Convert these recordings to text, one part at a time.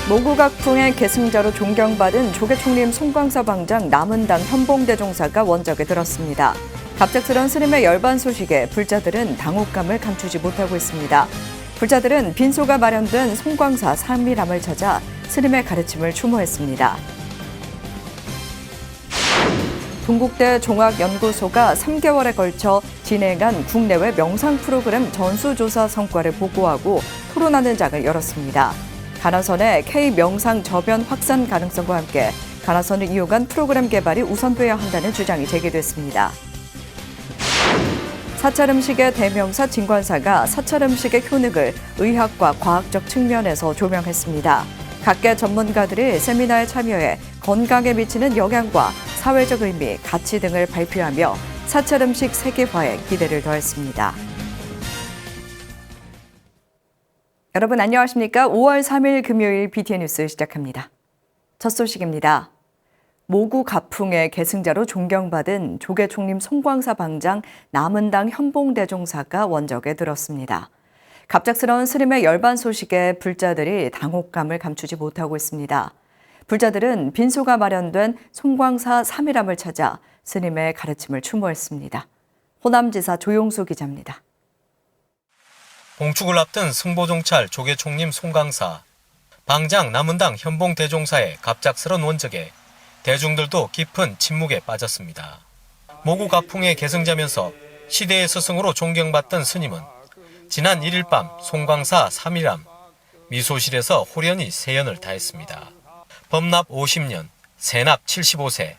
모국학풍의 계승자로 존경받은 조계총림 송광사 방장 남은당 현봉대종사가 원적에 들었습니다. 갑작스런 스님의 열반 소식에 불자들은 당혹감을 감추지 못하고 있습니다. 불자들은 빈소가 마련된 송광사 삼미람을 찾아 스님의 가르침을 추모했습니다. 동국대 종학연구소가 3개월에 걸쳐 진행한 국내외 명상 프로그램 전수조사 성과를 보고하고 토론하는 장을 열었습니다. 가나선의 K-명상 저변 확산 가능성과 함께 가나선을 이용한 프로그램 개발이 우선돼야 한다는 주장이 제기됐습니다. 사찰 음식의 대명사 진관사가 사찰 음식의 효능을 의학과 과학적 측면에서 조명했습니다. 각계 전문가들이 세미나에 참여해 건강에 미치는 영향과 사회적 의미, 가치 등을 발표하며 사찰 음식 세계화에 기대를 더했습니다. 여러분 안녕하십니까? 5월 3일 금요일 BTN 뉴스 시작합니다. 첫 소식입니다. 모국갑풍의 계승자로 존경받은 조계총림 송광사 방장 남은당 현봉대종사가 원적에 들었습니다. 갑작스러운 스님의 열반 소식에 불자들이 당혹감을 감추지 못하고 있습니다. 불자들은 빈소가 마련된 송광사 삼미람을 찾아 스님의 가르침을 추모했습니다. 호남지사 조용수 기자입니다. 봉축을 앞둔 승보종찰 조계총림 송광사, 방장 남은당 현봉대종사의 갑작스런 원적에 대중들도 깊은 침묵에 빠졌습니다. 모국갑풍의 계승자면서 시대의 스승으로 존경받던 스님은 지난 1일 밤 송광사 삼미람 미소실에서 호련히 세연을 다했습니다. 범납 50년, 세납 75세,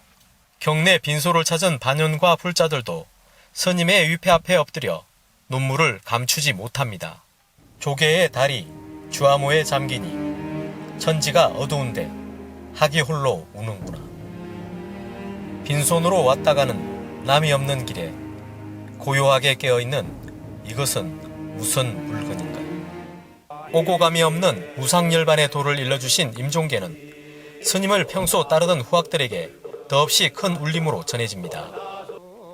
경내 빈소를 찾은 반연과 불자들도 스님의 위패 앞에 엎드려 눈물을 감추지 못합니다. 조계의 달이 주암호에 잠기니 천지가 어두운데 학이 홀로 우는구나. 빈손으로 왔다 가는 남이 없는 길에 고요하게 깨어있는 이것은 무슨 물건인가. 오고 감이 없는 우상열반의 도를 일러주신 임종계는 스님을 평소 따르던 후학들에게 더없이 큰 울림으로 전해집니다.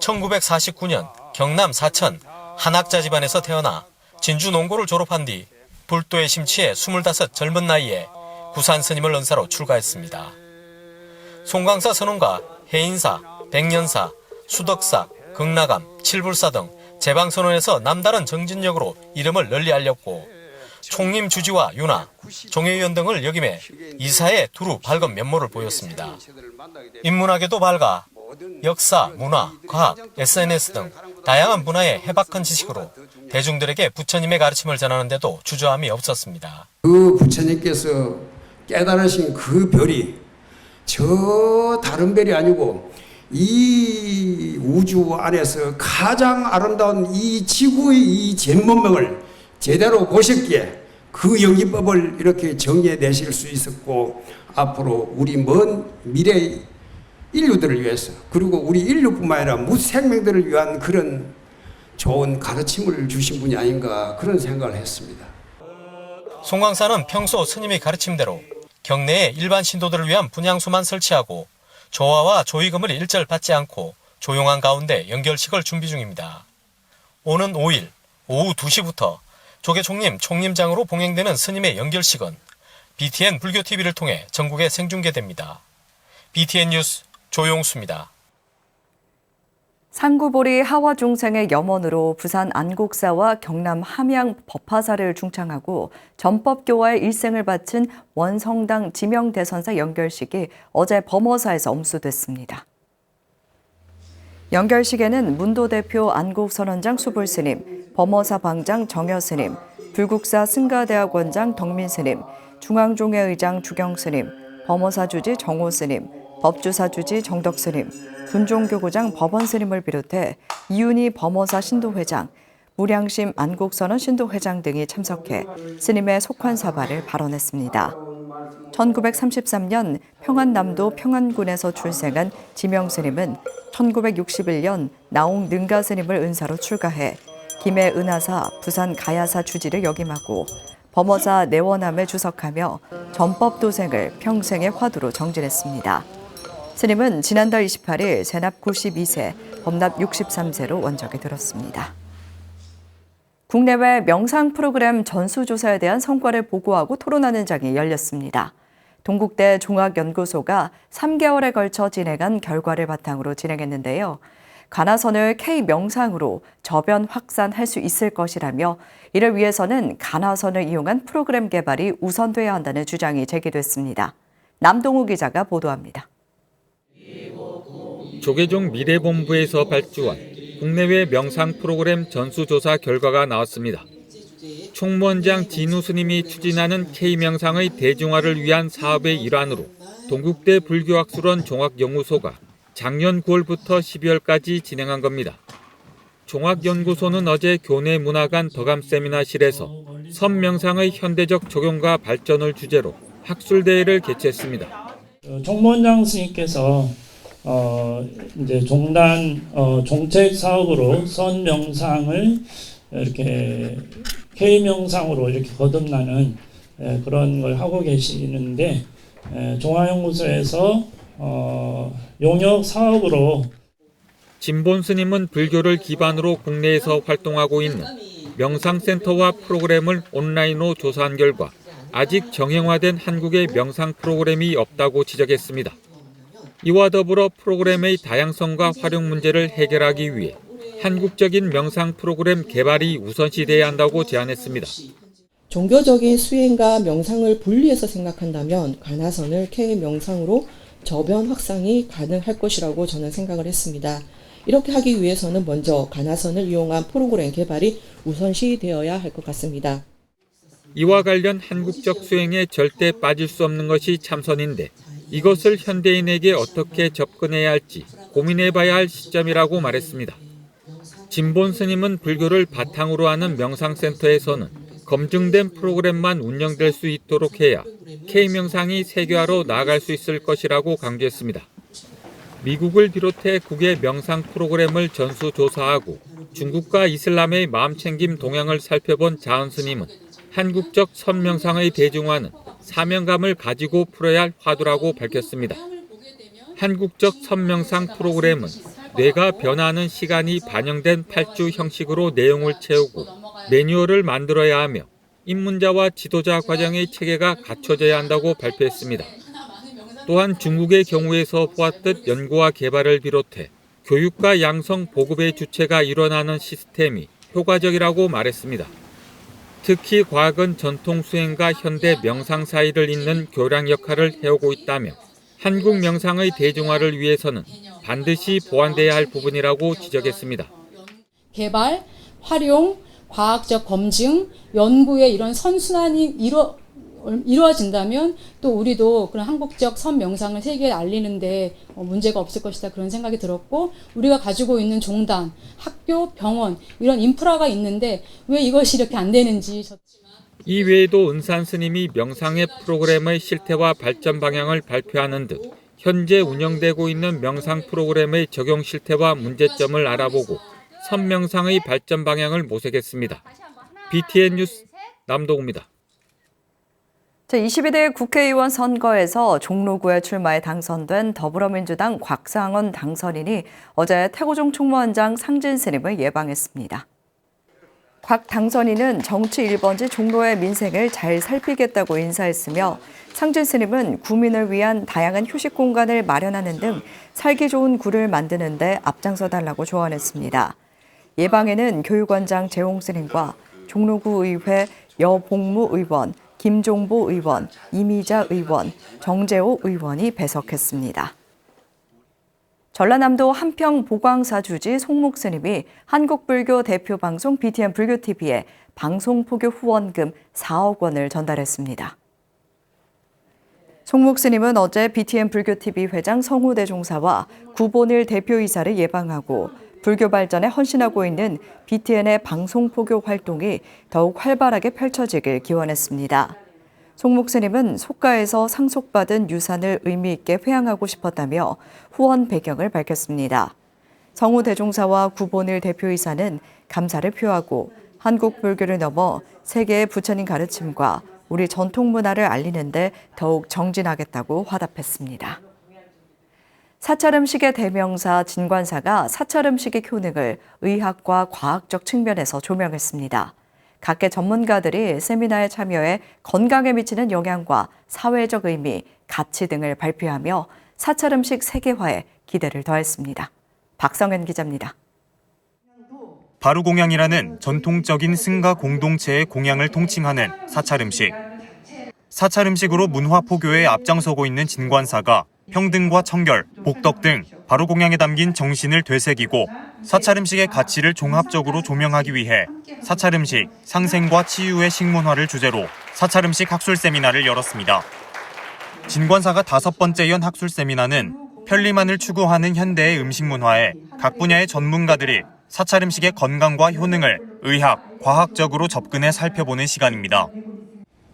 1949년 경남 사천 한학자 집안에서 태어나 진주 농고를 졸업한 뒤 불도의 심취에 25 젊은 나이에 구산 스님을 은사로 출가했습니다. 송광사 선원과 해인사, 백년사, 수덕사, 극락암, 칠불사 등 제방선원에서 남다른 정진력으로 이름을 널리 알렸고 총림 주지와 윤화, 종회위원 등을 역임해 이사에 두루 밝은 면모를 보였습니다. 인문학에도 밝아 역사, 문화, 과학, SNS 등 다양한 분야의 해박한 지식으로 대중들에게 부처님의 가르침을 전하는 데도 주저함이 없었습니다. 그 부처님께서 깨달으신 그 별이 저 다른 별이 아니고 이 우주 안에서 가장 아름다운 이 지구의 이 쟁문명을 제대로 보셨기에 그 연기법을 이렇게 정해내실 수 있었고 앞으로 우리 먼 미래 인류들을 위해서 그리고 우리 인류뿐만 아니라 무생명들을 위한 그런 좋은 가르침을 주신 분이 아닌가 그런 생각을 했습니다. 송광사는 평소 스님의 가르침대로 경내에 일반 신도들을 위한 분향소만 설치하고 조화와 조의금을 일절 받지 않고 조용한 가운데 연결식을 준비 중입니다. 오는 5일 오후 2시부터 조계총림 총림장으로 봉행되는 스님의 연결식은 BTN 불교TV를 통해 전국에 생중계됩니다. BTN 뉴스 조용수입니다. 상구보리 하화중생의 염원으로 부산 안곡사와 경남 함양 법화사를 중창하고 전법교화의 일생을 바친 원성당 지명대선사 연결식이 어제 범어사에서 엄수됐습니다. 연결식에는 문도 대표 안곡선원장 수불스님, 범어사 방장 정여스님, 불국사 승가대학원장 덕민스님, 중앙종회의장 주경스님, 범어사 주지 정호스님, 법주사 주지 정덕스님, 군종교구장 법원스님을 비롯해 이윤희 범어사 신도회장, 무량심 안곡선원 신도회장 등이 참석해 스님의 속환사발을 발언했습니다. 1933년 평안남도 평안군에서 출생한 지명스님은 1961년 나홍 능가스님을 은사로 출가해 김해 은하사, 부산 가야사 주지를 역임하고 범어사 내원함에 주석하며 전법도생을 평생의 화두로 정진했습니다. 스님은 지난달 28일 세납 92세, 범납 63세로 원적에 들었습니다. 국내외 명상 프로그램 전수조사에 대한 성과를 보고하고 토론하는 장이 열렸습니다. 동국대 종합연구소가 3개월에 걸쳐 진행한 결과를 바탕으로 진행했는데요. 가나선을 K명상으로 저변 확산할 수 있을 것이라며 이를 위해서는 가나선을 이용한 프로그램 개발이 우선돼야 한다는 주장이 제기됐습니다. 남동우 기자가 보도합니다. 조계종 미래본부에서 발주한 국내외 명상 프로그램 전수조사 결과가 나왔습니다. 총무원장 진우 스님이 추진하는 K명상의 대중화를 위한 사업의 일환으로 동국대 불교학술원 종합연구소가 작년 9월부터 12월까지 진행한 겁니다. 종합연구소는 어제 교내문화관 덕암 세미나실에서 선명상의 현대적 적용과 발전을 주제로 학술대회를 개최했습니다. 총무원장 스님께서 이제 종단 종책 사업으로 선명상을 이렇게 K명상으로 이렇게 거듭나는 그런 걸 하고 계시는데 종합연구소에서 용역 사업으로 진본 스님은 불교를 기반으로 국내에서 활동하고 있는 명상센터와 프로그램을 온라인으로 조사한 결과 아직 정형화된 한국의 명상 프로그램이 없다고 지적했습니다. 이와 더불어 프로그램의 다양성과 활용 문제를 해결하기 위해 한국적인 명상 프로그램 개발이 우선시돼야 한다고 제안했습니다. 종교적인 수행과 명상을 분리해서 생각한다면 가나선을 K명상으로 저변 확산이 가능할 것이라고 저는 생각을 했습니다. 이렇게 하기 위해서는 먼저 가나선을 이용한 프로그램 개발이 우선시되어야 할 것 같습니다. 이와 관련 한국적 수행에 절대 빠질 수 없는 것이 참선인데 이것을 현대인에게 어떻게 접근해야 할지 고민해봐야 할 시점이라고 말했습니다. 진본 스님은 불교를 바탕으로 하는 명상센터에서는 검증된 프로그램만 운영될 수 있도록 해야 K명상이 세계화로 나아갈 수 있을 것이라고 강조했습니다. 미국을 비롯해 국외 명상 프로그램을 전수조사하고 중국과 이슬람의 마음챙김 동향을 살펴본 자은 스님은 한국적 선명상의 대중화는 사명감을 가지고 풀어야 할 화두라고 밝혔습니다. 한국적 선명상 프로그램은 뇌가 변화하는 시간이 반영된 8주 형식으로 내용을 채우고 매뉴얼을 만들어야 하며 입문자와 지도자 과정의 체계가 갖춰져야 한다고 발표했습니다. 또한 중국의 경우에서 보았듯 연구와 개발을 비롯해 교육과 양성 보급의 주체가 일어나는 시스템이 효과적이라고 말했습니다. 특히 과학은 전통 수행과 현대 명상 사이를 잇는 교량 역할을 해오고 있다며 한국 명상의 대중화를 위해서는 반드시 보완돼야 할 부분이라고 지적했습니다. 개발, 활용, 과학적 검증, 연구의 이런 선순환이 이루어진다면 또 우리도 그런 한국적 선명상을 세계에 알리는데 문제가 없을 것이다 그런 생각이 들었고 우리가 가지고 있는 종단, 학교, 병원 이런 인프라가 있는데 왜 이것이 이렇게 안 되는지. 이 외에도 은산 스님이 명상의 프로그램의 실태와 발전 방향을 발표하는 등 현재 운영되고 있는 명상 프로그램의 적용 실태와 문제점을 알아보고 선명상의 발전 방향을 모색했습니다. BTN 뉴스 남동우입니다. 제22대 국회의원 선거에서 종로구에 출마해 당선된 더불어민주당 곽상원 당선인이 어제 태고종 총무원장 상진 스님을 예방했습니다. 곽 당선인은 정치 1번지 종로의 민생을 잘 살피겠다고 인사했으며 상진 스님은 구민을 위한 다양한 휴식 공간을 마련하는 등 살기 좋은 구를 만드는 데 앞장서 달라고 조언했습니다. 예방에는 교육원장 재홍 스님과 종로구 의회 여봉무 의원, 김종보 의원, 이미자 의원, 정재호 의원이 배석했습니다. 전라남도 한평 보광사 주지 송목 스님이 한국불교 대표 방송 BTN 불교TV에 방송포교 후원금 4억 원을 전달했습니다. 송목 스님은 어제 BTN 불교TV 회장 성우대종사와 구본일 대표이사를 예방하고 불교 발전에 헌신하고 있는 BTN의 방송포교 활동이 더욱 활발하게 펼쳐지길 기원했습니다. 송목 스님은 속가에서 상속받은 유산을 의미 있게 회항하고 싶었다며 후원 배경을 밝혔습니다. 성우 대종사와 구본일 대표이사는 감사를 표하고 한국 불교를 넘어 세계의 부처님 가르침과 우리 전통 문화를 알리는 데 더욱 정진하겠다고 화답했습니다. 사찰음식의 대명사 진관사가 사찰음식의 효능을 의학과 과학적 측면에서 조명했습니다. 각계 전문가들이 세미나에 참여해 건강에 미치는 영향과 사회적 의미, 가치 등을 발표하며 사찰 음식 세계화에 기대를 더했습니다. 박성현 기자입니다. 바루공양이라는 전통적인 승가 공동체의 공양을 통칭하는 사찰 음식. 사찰 음식으로 문화 포교에 앞장서고 있는 진관사가 평등과 청결, 복덕 등 바루공양에 담긴 정신을 되새기고 사찰 음식의 가치를 종합적으로 조명하기 위해 사찰 음식 상생과 치유의 식문화를 주제로 사찰 음식 학술 세미나를 열었습니다. 진관사가 5번째 연 학술 세미나는 편리만을 추구하는 현대의 음식 문화에 각 분야의 전문가들이 사찰 음식의 건강과 효능을 의학, 과학적으로 접근해 살펴보는 시간입니다.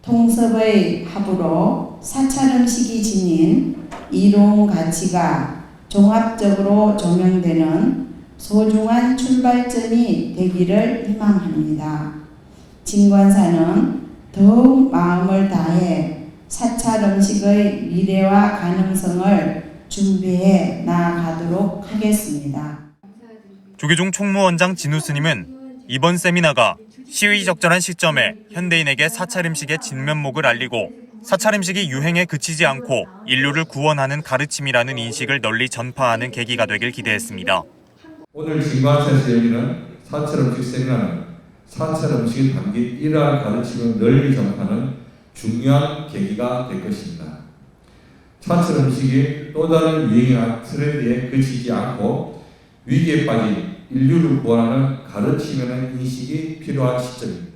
통섭의 합으로 사찰 음식이 지닌 이로운 가치가 종합적으로 조명되는 소중한 출발점이 되기를 희망합니다. 진관사는 더욱 마음을 다해 사찰 음식의 미래와 가능성을 준비해 나아가도록 하겠습니다. 조계종 총무원장 진우 스님은 이번 세미나가 시의적절한 시점에 현대인에게 사찰 음식의 진면목을 알리고 사찰 음식이 유행에 그치지 않고 인류를 구원하는 가르침이라는 인식을 널리 전파하는 계기가 되길 기대했습니다. 오늘 진관사에서 열리는 사찰 음식 세미나는 사찰 음식이 담긴 이러한 가르침을 널리 전파하는 중요한 계기가 될 것입니다. 사찰 음식이 또 다른 유행이나 트렌드에 그치지 않고 위기에 빠진 인류를 구원하는 가르침이라는 인식이 필요한 시점입니다.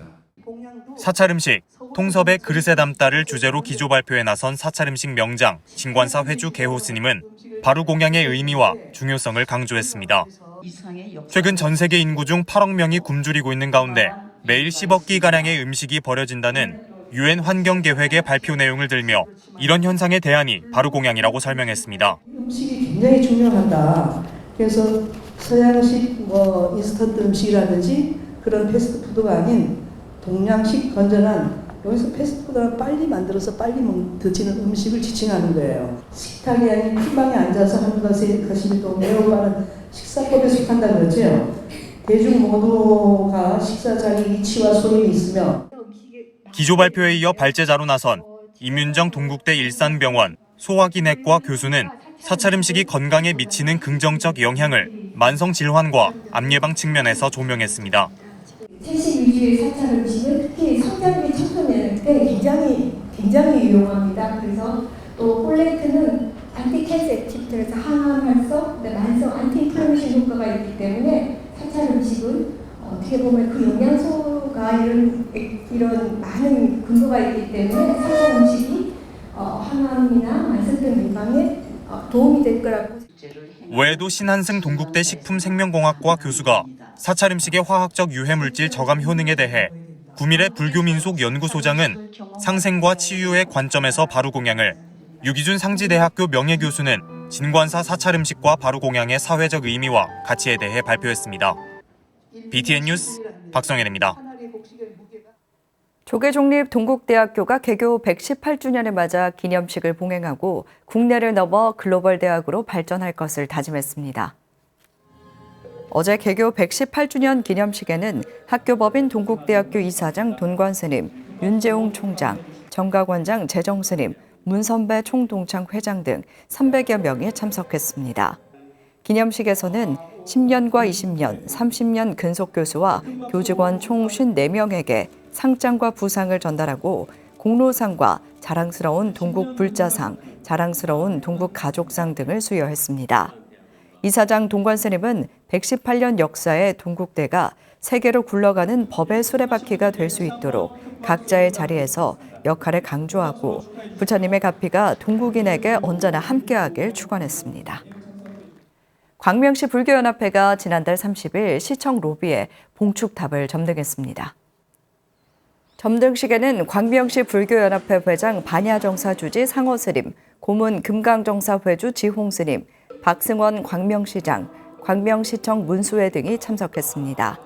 사찰 음식, 통섭의 그릇에 담다를 주제로 기조 발표에 나선 사찰 음식 명장 진관사 회주 개호 스님은 바루공양의 의미와 중요성을 강조했습니다. 최근 전 세계 인구 중 8억 명이 굶주리고 있는 가운데 매일 10억 끼가량의 음식이 버려진다는 유엔 환경계획의 발표 내용을 들며 이런 현상의 대안이 바루공양이라고 설명했습니다. 음식이 굉장히 중요하다. 그래서 서양식 인스턴트 음식이라든지 그런 패스트푸드가 아닌 동양식 건전한, 여기서 패스트푸드를 빨리 만들어서 빨리 드시는 음식을 지칭하는 거예요. 식탁이 아닌 핀방에 앉아서 하는 것이 또 매우 빠른 식사법에 속한다 그러죠. 대중 모두가 식사 자리 위치와 소임이 있으며 기조 발표에 이어 발제자로 나선 임윤정 동국대 일산병원 소화기내과 교수는 사찰 음식이 건강에 미치는 긍정적 영향을 만성 질환과 암 예방 측면에서 조명했습니다. 채식 위주의 사찰 음식은 특히 성장기 청소년 때 굉장히 유용합니다. 그래서 또 폴레트는 안티캔서 액티비티에서 항암 활성, 만성 안티인플레이션 효과가 있기 때문에 사찰 음식은 어떻게 보면 그 영양소가 이런 많은 근거가 있기 때문에 사찰 음식이 항암이나 만성병 예방에 도움이 될 거라고. 외에도 신한승 동국대 식품생명공학과 교수가 사찰 음식의 화학적 유해물질 저감 효능에 대해 구밀의 불교민속연구소장은 상생과 치유의 관점에서 바루공양을, 유기준 상지대학교 명예교수는 진관사 사찰 음식과 바루공양의 사회적 의미와 가치에 대해 발표했습니다. BTN 뉴스 박성현입니다. 조계종립 동국대학교가 개교 118주년을 맞아 기념식을 봉행하고 국내를 넘어 글로벌 대학으로 발전할 것을 다짐했습니다. 어제 개교 118주년 기념식에는 학교법인 동국대학교 이사장 돈관스님, 윤재홍 총장, 정가관장 재정스님, 문선배 총동창 회장 등 300여 명이 참석했습니다. 기념식에서는 10년과 20년, 30년 근속 교수와 교직원 총 54명에게 상장과 부상을 전달하고 공로상과 자랑스러운 동국 불자상, 자랑스러운 동국 가족상 등을 수여했습니다. 이사장 동관스님은 118년 역사의 동국대가 세계로 굴러가는 법의 수레바퀴가 될 수 있도록 각자의 자리에서 역할을 강조하고 부처님의 가피가 동국인에게 언제나 함께하길 축원했습니다. 광명시 불교연합회가 지난달 30일 시청 로비에 봉축탑을 점등했습니다. 점등식에는 광명시 불교연합회 회장 반야정사 주지 상어스님, 고문 금강정사 회주 지홍스님, 박승원 광명시장, 광명시청 문수회 등이 참석했습니다.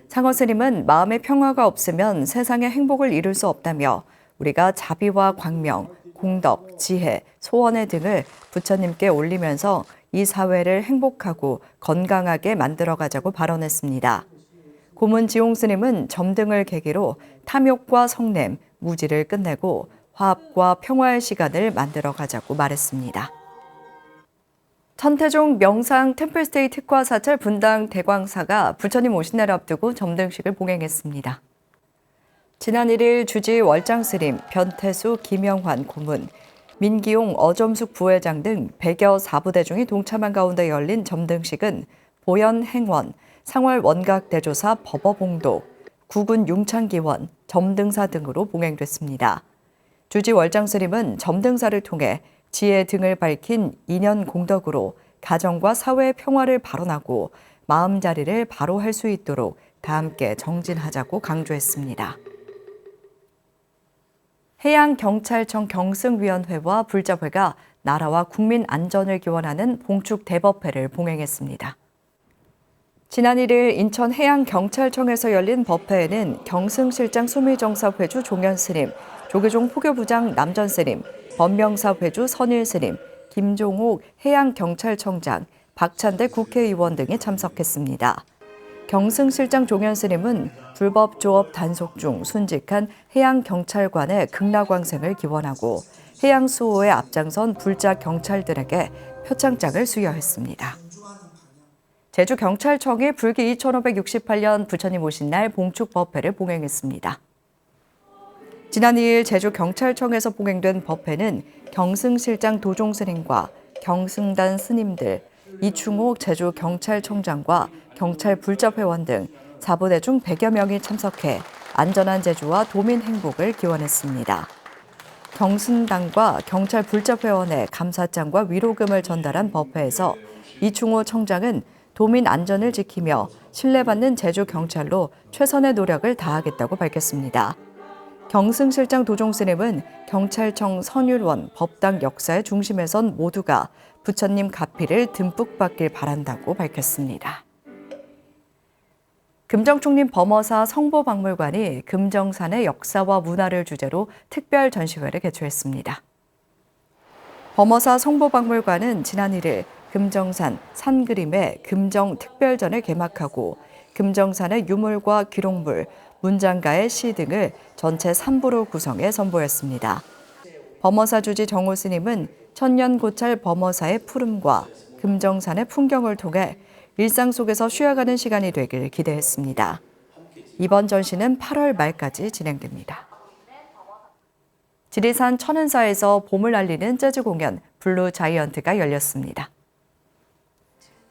상어스님은 마음의 평화가 없으면 세상의 행복을 이룰 수 없다며 우리가 자비와 광명, 공덕, 지혜, 소원의 등을 부처님께 올리면서 이 사회를 행복하고 건강하게 만들어가자고 발언했습니다. 고문 지용 스님은 점등을 계기로 탐욕과 성냄, 무지를 끝내고 화합과 평화의 시간을 만들어 가자고 말했습니다. 천태종 명상 템플스테이 특화 사찰 분당 대광사가 부처님 오신 날을 앞두고 점등식을 봉행했습니다. 지난 1일 주지 월장 스님, 변태수 김영환 고문, 민기용 어점숙 부회장 등 100여 사부대중이 동참한 가운데 열린 점등식은 보현 행원, 상월 원각 대조사 법어봉도, 구군 융창기원, 점등사 등으로 봉행됐습니다. 주지 월장 스님은 점등사를 통해 지혜 등을 밝힌 인연 공덕으로 가정과 사회의 평화를 발언하고 마음자리를 바로 할 수 있도록 다 함께 정진하자고 강조했습니다. 해양경찰청 경승위원회와 불자회가 나라와 국민 안전을 기원하는 봉축 대법회를 봉행했습니다. 지난 1일 인천해양경찰청에서 열린 법회에는 경승실장 수미정사 회주 종현스님, 조계종 포교부장 남전스님, 법명사 회주 선일스님, 김종옥 해양경찰청장, 박찬대 국회의원 등이 참석했습니다. 경승실장 종현스님은 불법 조업 단속 중 순직한 해양경찰관의 극락왕생을 기원하고 해양수호에 앞장선 불자 경찰들에게 표창장을 수여했습니다. 제주경찰청이 불기 2568년 부처님 오신 날 봉축법회를 봉행했습니다. 지난 2일 제주경찰청에서 봉행된 법회는 경승실장 도종스님과 경승단 스님들, 이충옥 제주경찰청장과 경찰 불자회원 등 사부대중 100여 명이 참석해 안전한 제주와 도민 행복을 기원했습니다. 경승단과 경찰 불자회원에 감사장과 위로금을 전달한 법회에서 이충호 청장은 도민 안전을 지키며 신뢰받는 제주경찰로 최선의 노력을 다하겠다고 밝혔습니다. 경승실장 도종스님은 경찰청 선율원 법당 역사의 중심에 선 모두가 부처님 가피를 듬뿍 받길 바란다고 밝혔습니다. 금정총림 범어사 성보박물관이 금정산의 역사와 문화를 주제로 특별 전시회를 개최했습니다. 범어사 성보박물관은 지난 1일 금정산 산그림의 금정특별전을 개막하고 금정산의 유물과 기록물, 문장가의 시 등을 전체 3부로 구성해 선보였습니다. 범어사 주지 정호 스님은 천년고찰 범어사의 푸름과 금정산의 풍경을 통해 일상 속에서 쉬어가는 시간이 되길 기대했습니다. 이번 전시는 8월 말까지 진행됩니다. 지리산 천은사에서 봄을 알리는 재즈 공연 블루 자이언트가 열렸습니다.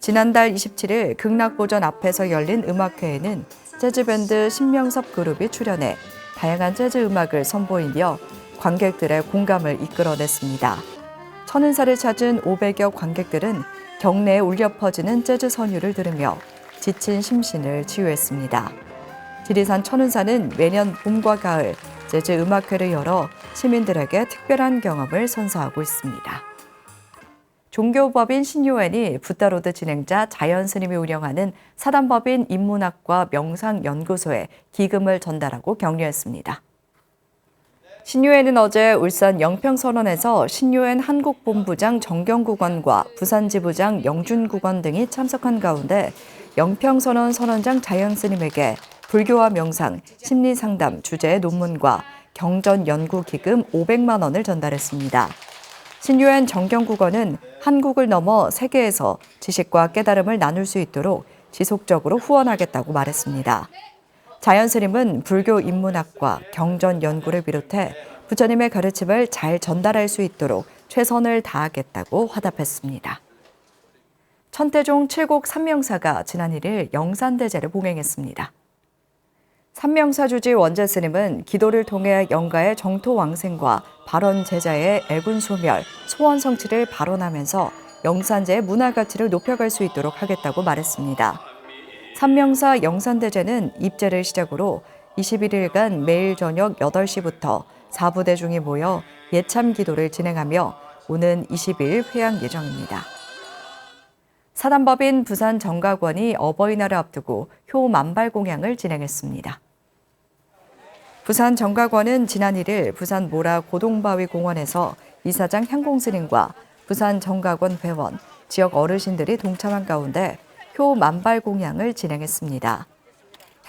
지난달 27일 극락보전 앞에서 열린 음악회에는 재즈밴드 신명섭 그룹이 출연해 다양한 재즈 음악을 선보이며 관객들의 공감을 이끌어냈습니다. 천은사를 찾은 500여 관객들은 경내에 울려 퍼지는 재즈 선율을 들으며 지친 심신을 치유했습니다. 지리산 천은사는 매년 봄과 가을 재즈 음악회를 열어 시민들에게 특별한 경험을 선사하고 있습니다. 종교법인 신유엔이 붓다로드 진행자 자연스님이 운영하는 사단법인 인문학과 명상연구소에 기금을 전달하고 격려했습니다. 신유엔은 어제 울산 영평선원에서 신유엔 한국본부장 정경국원과 부산지부장 영준국원 등이 참석한 가운데 영평선원 선원장 자연스님에게 불교와 명상, 심리상담 주제의 논문과 경전연구기금 500만 원을 전달했습니다. 신유엔 정경국원은 한국을 넘어 세계에서 지식과 깨달음을 나눌 수 있도록 지속적으로 후원하겠다고 말했습니다. 자연스님은 불교 인문학과 경전 연구를 비롯해 부처님의 가르침을 잘 전달할 수 있도록 최선을 다하겠다고 화답했습니다. 천태종 7곡 삼명사가 지난 1일 영산대제를 봉행했습니다. 삼명사 주지 원제 스님은 기도를 통해 영가의 정토왕생과 발원 제자의 애군 소멸, 소원 성취를 발언하면서 영산제의 문화 가치를 높여갈 수 있도록 하겠다고 말했습니다. 삼명사 영산대제는 입제를 시작으로 21일간 매일 저녁 8시부터 사부대중이 모여 예참 기도를 진행하며 오는 20일 회향 예정입니다. 사단법인 부산 정각원이 어버이날을 앞두고 효 만발 공양을 진행했습니다. 부산 정각원은 지난 1일 부산 모라 고동바위 공원에서 이사장 향공스님과 부산 정각원 회원, 지역 어르신들이 동참한 가운데 효 만발 공양을 진행했습니다.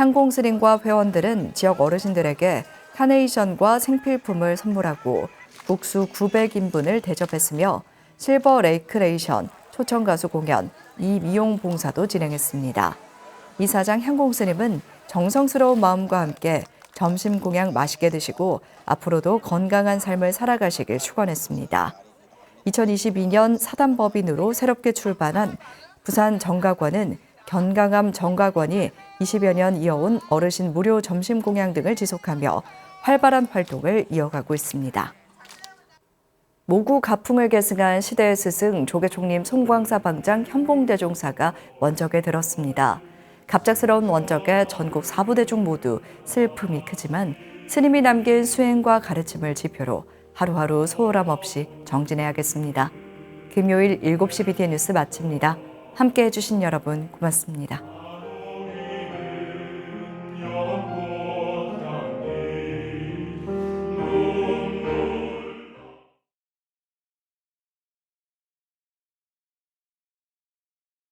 향공스님과 회원들은 지역 어르신들에게 카네이션과 생필품을 선물하고 국수 900인분을 대접했으며 실버 레이크레이션, 초청가수 공연, 이미용 봉사도 진행했습니다. 이사장 향공스님은 정성스러운 마음과 함께 점심 공양 맛있게 드시고 앞으로도 건강한 삶을 살아가시길 축원했습니다. 2022년 사단법인으로 새롭게 출발한 부산 정가관은 견강암 정가관이 20여 년 이어온 어르신 무료 점심 공양 등을 지속하며 활발한 활동을 이어가고 있습니다. 모구 가풍을 계승한 시대의 스승 조계총림 송광사 방장 현봉대종사가 원적에 들었습니다. 갑작스러운 원적에 전국 4부대중 모두 슬픔이 크지만 스님이 남긴 수행과 가르침을 지표로 하루하루 소홀함 없이 정진해야겠습니다. 금요일 7시 BTN 뉴스 마칩니다. 함께해 주신 여러분 고맙습니다.